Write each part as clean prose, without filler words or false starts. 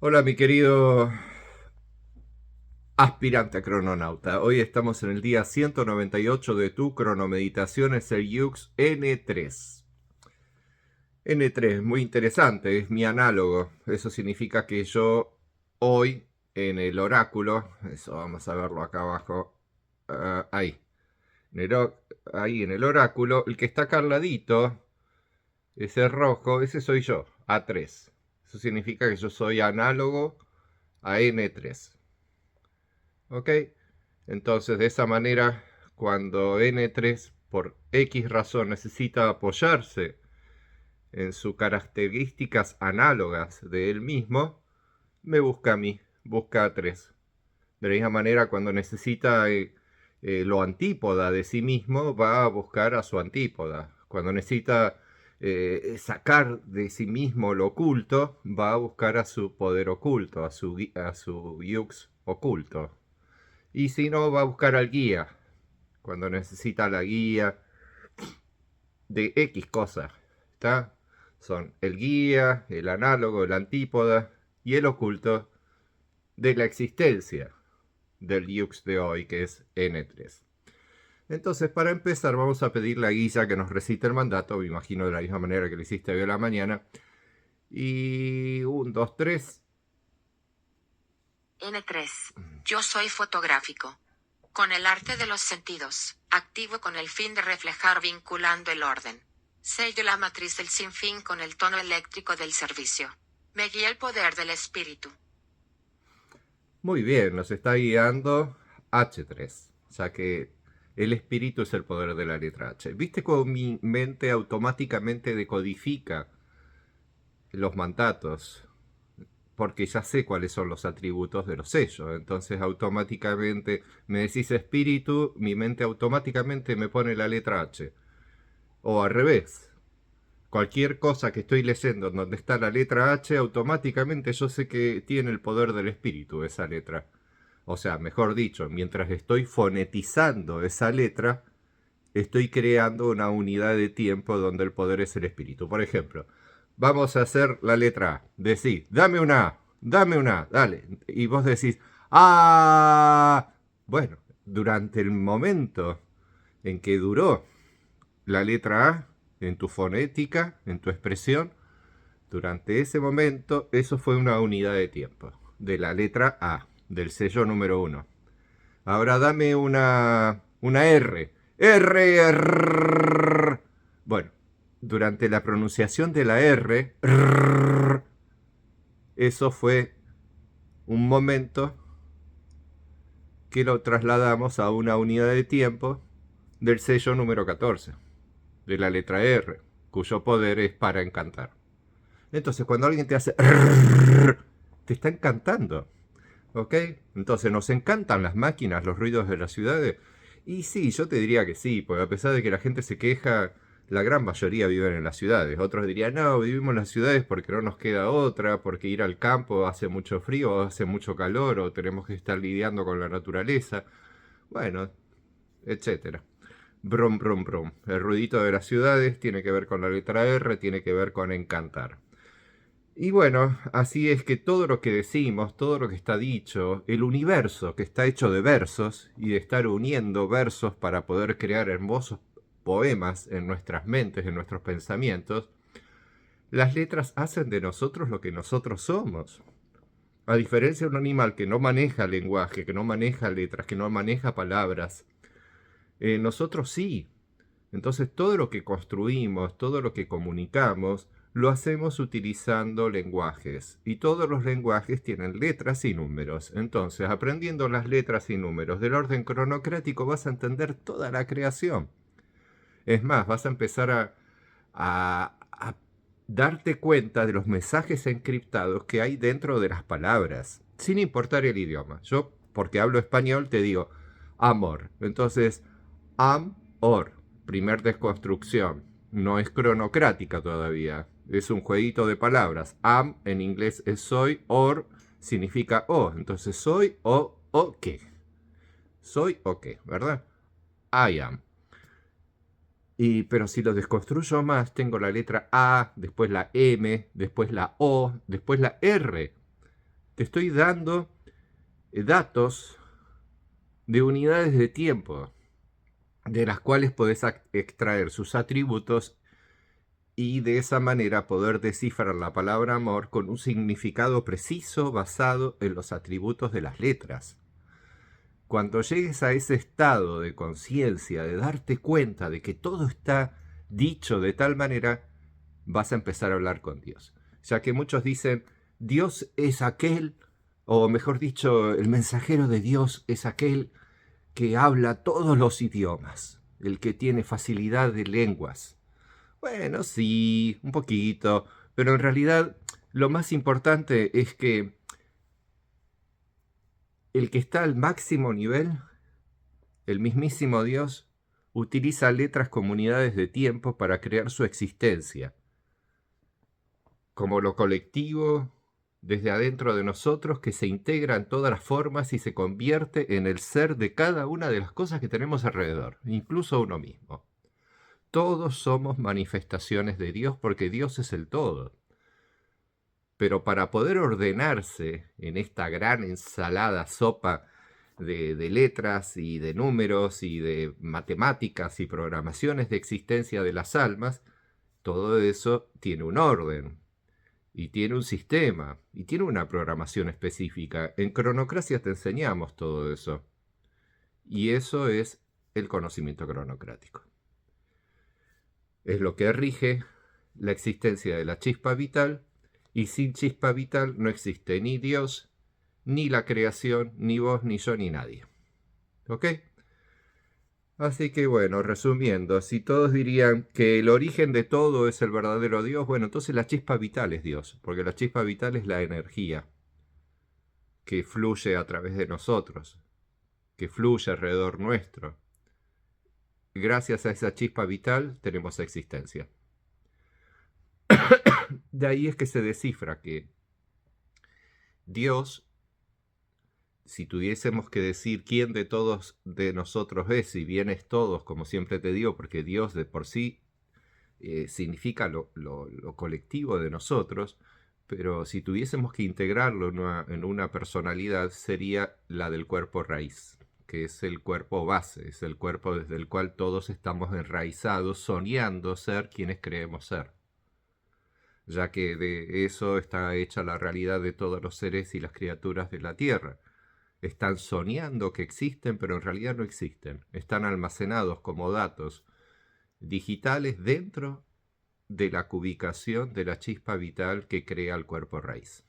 Hola, mi querido aspirante a crononauta. Hoy estamos en el día 198 de tu cronomeditación, es el Yux N3. N3, muy interesante, es mi análogo. Eso significa que yo hoy en el oráculo, eso vamos a verlo acá abajo, ahí, ahí en el oráculo, el que está acá al ladito, ese rojo, ese soy yo, A3. Eso significa que yo soy análogo a N3. ¿Ok? Entonces, de esa manera, cuando N3 por X razón necesita apoyarse en sus características análogas de él mismo, me busca a mí, busca a 3. De la misma manera, cuando necesita lo antípoda de sí mismo, va a buscar a su antípoda. Cuando necesita sacar de sí mismo lo oculto, va a buscar a su poder oculto, a su yux oculto. Y si no, va a buscar al guía, cuando necesita la guía de X cosas. ¿Está? Son el guía, el análogo, el antípoda y el oculto de la existencia del Yux de hoy, que es N3. Entonces, para empezar, vamos a pedir la guía que nos recite el mandato, me imagino de la misma manera que lo hiciste hoy a la mañana. Y 1, 2, 3. N3. Yo soy fotográfico. Con el arte de los sentidos, activo con el fin de reflejar vinculando el orden. Sello la matriz del sinfín con el tono eléctrico del servicio. Me guía el poder del espíritu. Muy bien, nos está guiando H3. O sea que el espíritu es el poder de la letra H. ¿Viste cómo mi mente automáticamente decodifica los mandatos? Porque ya sé cuáles son los atributos de los sellos. Entonces automáticamente me decís espíritu, mi mente automáticamente me pone la letra H. O al revés. Cualquier cosa que estoy leyendo donde está la letra H, automáticamente yo sé que tiene el poder del espíritu esa letra. O sea, mejor dicho, mientras estoy fonetizando esa letra, estoy creando una unidad de tiempo donde el poder es el espíritu. Por ejemplo, vamos a hacer la letra A. Decís, dame una A, dale. Y vos decís, ah. Bueno, durante el momento en que duró la letra A, en tu fonética, en tu expresión, durante ese momento, eso fue una unidad de tiempo, de la letra A, del sello número uno. Ahora dame una R. R. Bueno, durante la pronunciación de la R, eso fue un momento que lo trasladamos a una unidad de tiempo del sello número 14, de la letra R, cuyo poder es para encantar. Entonces, cuando alguien te hace te está encantando. ¿Ok? Entonces, ¿nos encantan las máquinas, los ruidos de las ciudades? Y sí, yo te diría que sí, porque a pesar de que la gente se queja, la gran mayoría viven en las ciudades. Otros dirían, no, vivimos en las ciudades porque no nos queda otra, porque ir al campo hace mucho frío, hace mucho calor, o tenemos que estar lidiando con la naturaleza. Bueno, etcétera. Brum, brum, brum. El ruidito de las ciudades tiene que ver con la letra R, tiene que ver con encantar. Y bueno, así es que todo lo que decimos, todo lo que está dicho, el universo que está hecho de versos y de estar uniendo versos para poder crear hermosos poemas en nuestras mentes, en nuestros pensamientos, las letras hacen de nosotros lo que nosotros somos. A diferencia de un animal que no maneja lenguaje, que no maneja letras, que no maneja palabras, nosotros sí. Entonces todo lo que construimos, todo lo que comunicamos, lo hacemos utilizando lenguajes. Y todos los lenguajes tienen letras y números. Entonces, aprendiendo las letras y números del orden cronocrático, vas a entender toda la creación. Es más, vas a empezar a darte cuenta de los mensajes encriptados que hay dentro de las palabras, sin importar el idioma. Yo, porque hablo español, te digo amor. Entonces, or, primer desconstrucción. No es cronocrática todavía. Es un jueguito de palabras. Am en inglés es soy, or significa o. Entonces soy o qué. Soy o qué, ¿verdad? I am. Pero si lo desconstruyo más, tengo la letra A, después la M, después la O, después la R. te estoy dando datos de unidades de tiempo, de las cuales podés extraer sus atributos y de esa manera poder descifrar la palabra amor con un significado preciso basado en los atributos de las letras. Cuando llegues a ese estado de conciencia, de darte cuenta de que todo está dicho de tal manera, vas a empezar a hablar con Dios. Ya que muchos dicen, Dios es aquel, o mejor dicho, el mensajero de Dios es aquel que habla todos los idiomas, el que tiene facilidad de lenguas. Bueno, sí, un poquito, pero en realidad lo más importante es que el que está al máximo nivel, el mismísimo Dios, utiliza letras como unidades de tiempo para crear su existencia, como lo colectivo desde adentro de nosotros que se integra en todas las formas y se convierte en el ser de cada una de las cosas que tenemos alrededor, incluso uno mismo. Todos somos manifestaciones de Dios porque Dios es el todo. Pero para poder ordenarse en esta gran ensalada, sopa de letras y de números y de matemáticas y programaciones de existencia de las almas, todo eso tiene un orden y tiene un sistema y tiene una programación específica. En Cronocracia te enseñamos todo eso. Y eso es el conocimiento cronocrático. Es lo que rige la existencia de la chispa vital, y sin chispa vital no existe ni Dios, ni la creación, ni vos, ni yo, ni nadie. ¿Ok? Así que bueno, resumiendo, si todos dirían que el origen de todo es el verdadero Dios, bueno, entonces la chispa vital es Dios, porque la chispa vital es la energía que fluye a través de nosotros, que fluye alrededor nuestro. Gracias a esa chispa vital tenemos existencia. De ahí es que se descifra que Dios, si tuviésemos que decir quién de todos de nosotros es, si bien es todos, como siempre te digo, porque Dios de por sí significa lo colectivo de nosotros, pero si tuviésemos que integrarlo en una personalidad, sería la del cuerpo raíz, que es el cuerpo base, es el cuerpo desde el cual todos estamos enraizados, soñando ser quienes creemos ser, ya que de eso está hecha la realidad de todos los seres y las criaturas de la Tierra. Están soñando que existen, pero en realidad no existen. Están almacenados como datos digitales dentro de la cubicación de la chispa vital que crea el cuerpo raíz.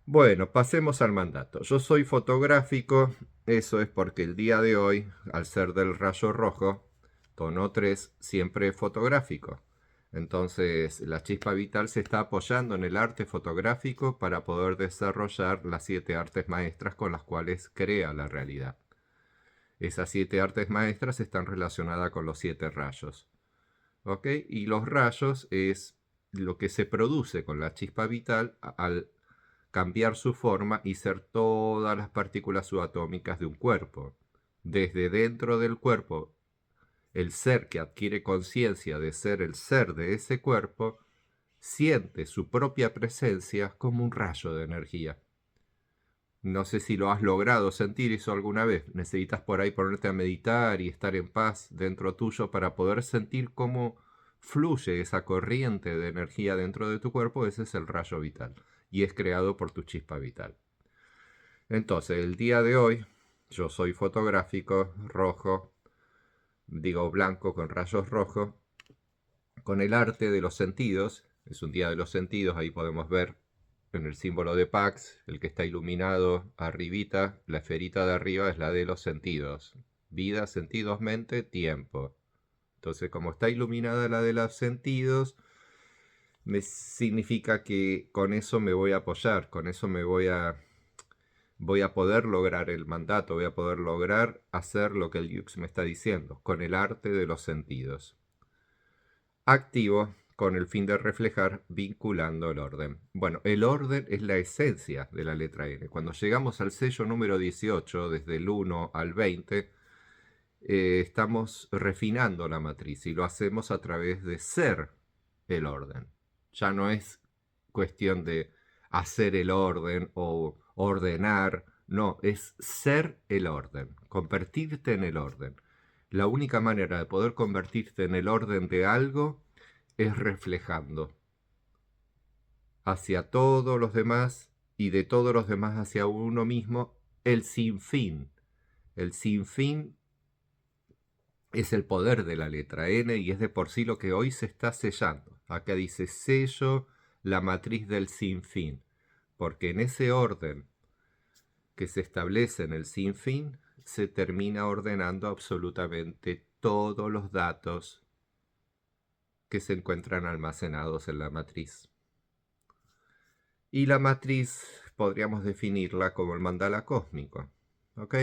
Bueno, pasemos al mandato. Yo soy fotográfico, eso es porque el día de hoy, al ser del rayo rojo, tono 3, siempre es fotográfico. Entonces, la chispa vital se está apoyando en el arte fotográfico para poder desarrollar las 7 artes maestras con las cuales crea la realidad. Esas 7 artes maestras están relacionadas con los 7 rayos. ¿Ok? Y los rayos es lo que se produce con la chispa vital al cambiar su forma y ser todas las partículas subatómicas de un cuerpo. Desde dentro del cuerpo, el ser que adquiere conciencia de ser el ser de ese cuerpo, siente su propia presencia como un rayo de energía. No sé si lo has logrado sentir eso alguna vez. Necesitas por ahí ponerte a meditar y estar en paz dentro tuyo para poder sentir cómo fluye esa corriente de energía dentro de tu cuerpo. Ese es el rayo vital y es creado por tu chispa vital. Entonces, el día de hoy, yo soy fotográfico, rojo, digo blanco con rayos rojos, con el arte de los sentidos. Es un día de los sentidos, ahí podemos ver en el símbolo de Pax, el que está iluminado arribita, la esferita de arriba es la de los sentidos. Vida, sentidos, mente, tiempo. Entonces, como está iluminada la de los sentidos, me significa que con eso me voy a apoyar, con eso voy a poder lograr el mandato, voy a poder lograr hacer lo que el Yux me está diciendo, con el arte de los sentidos. Activo con el fin de reflejar vinculando el orden. Bueno, el orden es la esencia de la letra N. Cuando llegamos al sello número 18, desde el 1 al 20, estamos refinando la matriz y lo hacemos a través de ser el orden. Ya no es cuestión de hacer el orden o ordenar. No, es ser el orden, convertirte en el orden. La única manera de poder convertirte en el orden de algo es reflejando hacia todos los demás y de todos los demás hacia uno mismo el sinfín. El sinfín es el poder de la letra N y es de por sí lo que hoy se está sellando. Acá dice sello la matriz del sinfín, porque en ese orden que se establece en el sinfín se termina ordenando absolutamente todos los datos que se encuentran almacenados en la matriz. Y la matriz podríamos definirla como el mandala cósmico, ¿ok?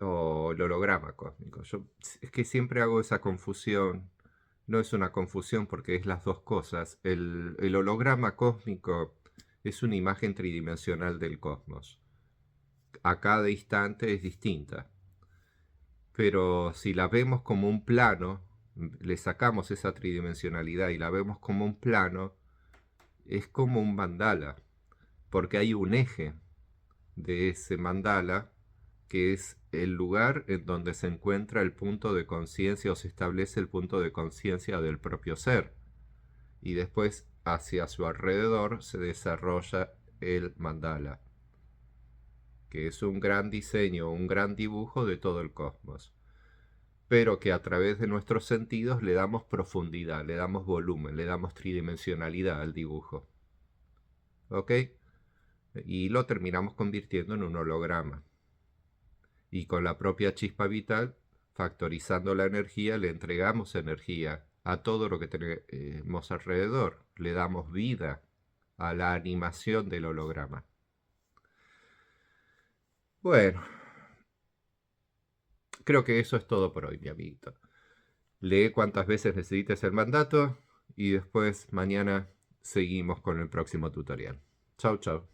O el holograma cósmico. Yo es que siempre hago esa confusión. No es una confusión porque es las dos cosas. El holograma cósmico es una imagen tridimensional del cosmos. A cada instante es distinta. Pero si la vemos como un plano, le sacamos esa tridimensionalidad y la vemos como un plano, es como un mandala, porque hay un eje de ese mandala que es el lugar en donde se encuentra el punto de conciencia o se establece el punto de conciencia del propio ser. Y después hacia su alrededor se desarrolla el mandala, que es un gran diseño, un gran dibujo de todo el cosmos, pero que a través de nuestros sentidos le damos profundidad, le damos volumen, le damos tridimensionalidad al dibujo. ¿Ok? Y lo terminamos convirtiendo en un holograma. Y con la propia chispa vital, factorizando la energía, le entregamos energía a todo lo que tenemos alrededor. Le damos vida a la animación del holograma. Bueno, creo que eso es todo por hoy, mi amiguito. Lee cuantas veces necesites el mandato y después mañana seguimos con el próximo tutorial. Chau, chau.